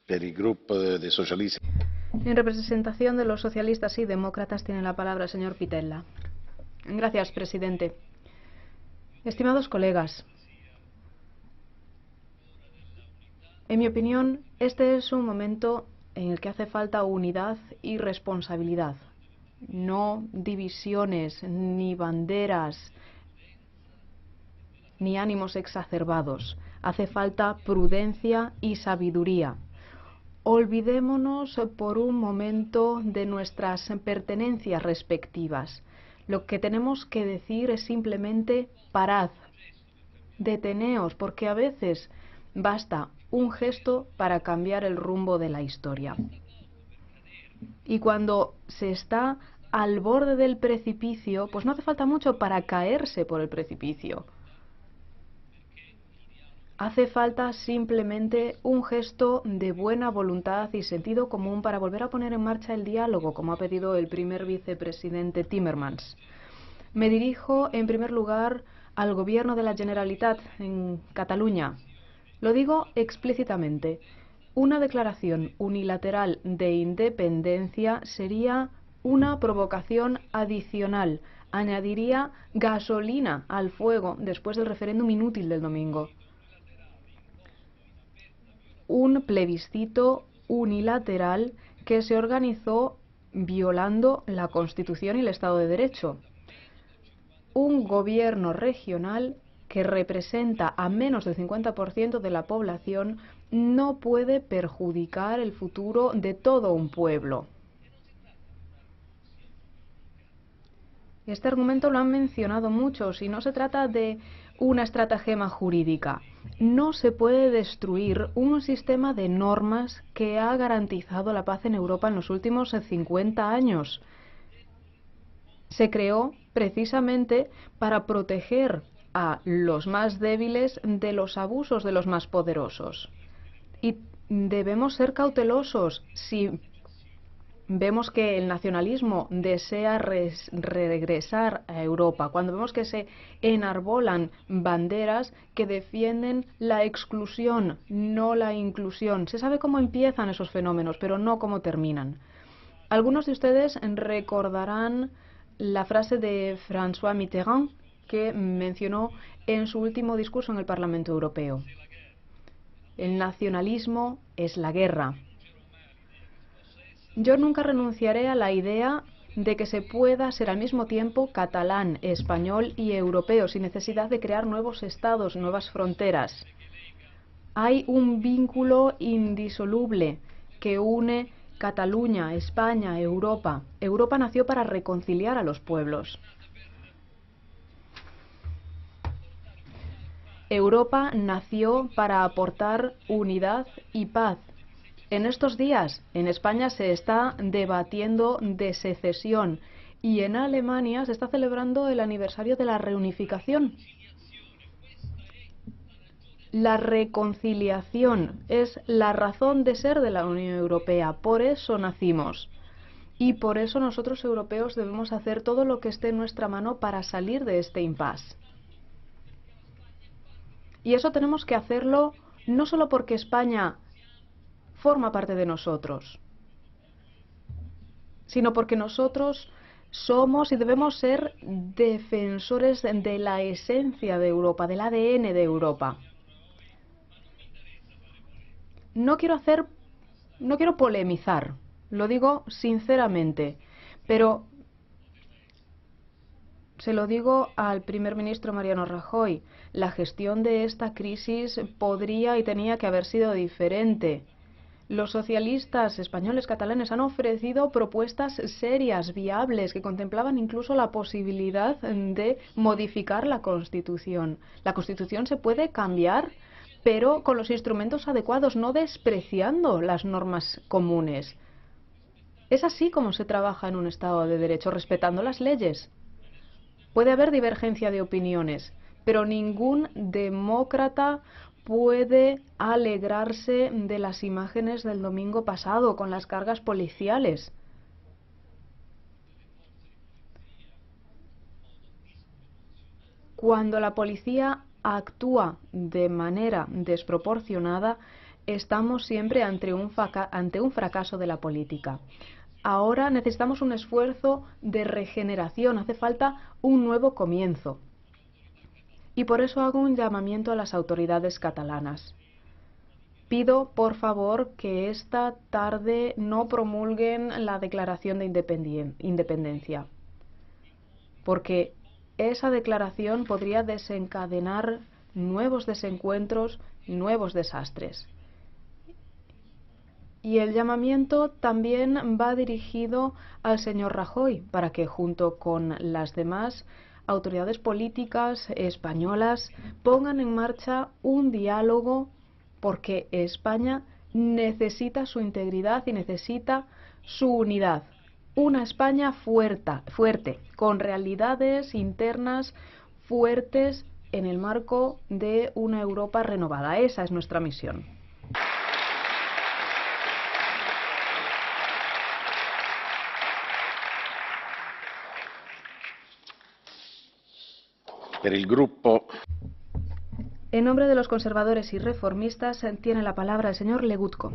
Per il gruppo dei socialisti. En representación de los socialistas y demócratas tiene la palabra el señor Pittella. Gracias, presidente. Estimados colegas, en mi opinión, este es un momento en el que hace falta unidad y responsabilidad. No divisiones, ni banderas, ni ánimos exacerbados. Hace falta prudencia y sabiduría. Olvidémonos por un momento de nuestras pertenencias respectivas. Lo que tenemos que decir es simplemente parad, deteneos, porque a veces basta un gesto para cambiar el rumbo de la historia. Y cuando se está al borde del precipicio, pues no hace falta mucho para caerse por el precipicio. Hace falta simplemente un gesto de buena voluntad y sentido común para volver a poner en marcha el diálogo, como ha pedido el primer vicepresidente Timmermans. Me dirijo, en primer lugar, al gobierno de la Generalitat en Cataluña. Lo digo explícitamente. Una declaración unilateral de independencia sería una provocación adicional. Añadiría gasolina al fuego después del referéndum inútil del domingo. Un plebiscito unilateral que se organizó violando la Constitución y el Estado de Derecho. Un gobierno regional que representa a menos del 50% de la población no puede perjudicar el futuro de todo un pueblo. Este argumento lo han mencionado muchos y no se trata de una estratagema jurídica. No se puede destruir un sistema de normas que ha garantizado la paz en Europa en los últimos 50 años. Se creó precisamente para proteger a los más débiles de los abusos de los más poderosos. Y debemos ser cautelosos. Si vemos que el nacionalismo desea regresar a Europa, cuando vemos que se enarbolan banderas que defienden la exclusión, no la inclusión. Se sabe cómo empiezan esos fenómenos, pero no cómo terminan. Algunos de ustedes recordarán la frase de François Mitterrand que mencionó en su último discurso en el Parlamento Europeo. El nacionalismo es la guerra. Yo nunca renunciaré a la idea de que se pueda ser al mismo tiempo catalán, español y europeo, sin necesidad de crear nuevos estados, nuevas fronteras. Hay un vínculo indisoluble que une Cataluña, España, Europa. Europa nació para reconciliar a los pueblos. Europa nació para aportar unidad y paz. En estos días, en España se está debatiendo de secesión y en Alemania se está celebrando el aniversario de la reunificación. La reconciliación es la razón de ser de la Unión Europea, por eso nacimos. Y por eso nosotros europeos debemos hacer todo lo que esté en nuestra mano para salir de este impasse. Y eso tenemos que hacerlo no solo porque España forma parte de nosotros, sino porque nosotros somos y debemos ser defensores de la esencia de Europa, del ADN de Europa. No quiero polemizar, lo digo sinceramente, pero se lo digo al primer ministro Mariano Rajoy, la gestión de esta crisis podría y tenía que haber sido diferente. Los socialistas españoles catalanes han ofrecido propuestas serias, viables, que contemplaban incluso la posibilidad de modificar la Constitución. La Constitución se puede cambiar, pero con los instrumentos adecuados, no despreciando las normas comunes. Es así como se trabaja en un Estado de Derecho, respetando las leyes. Puede haber divergencia de opiniones, pero ningún demócrata puede alegrarse de las imágenes del domingo pasado con las cargas policiales. Cuando la policía actúa de manera desproporcionada, estamos siempre ante un fracaso de la política. Ahora necesitamos un esfuerzo de regeneración, hace falta un nuevo comienzo. Y por eso hago un llamamiento a las autoridades catalanas. Pido, por favor, que esta tarde no promulguen la declaración de independencia, porque esa declaración podría desencadenar nuevos desencuentros y nuevos desastres. Y el llamamiento también va dirigido al señor Rajoy, para que junto con las demás autoridades políticas españolas pongan en marcha un diálogo, porque España necesita su integridad y necesita su unidad. Una España fuerte, con realidades internas fuertes en el marco de una Europa renovada. Esa es nuestra misión. Per il gruppo. En nombre de los conservadores y reformistas tiene la palabra el señor Legutko.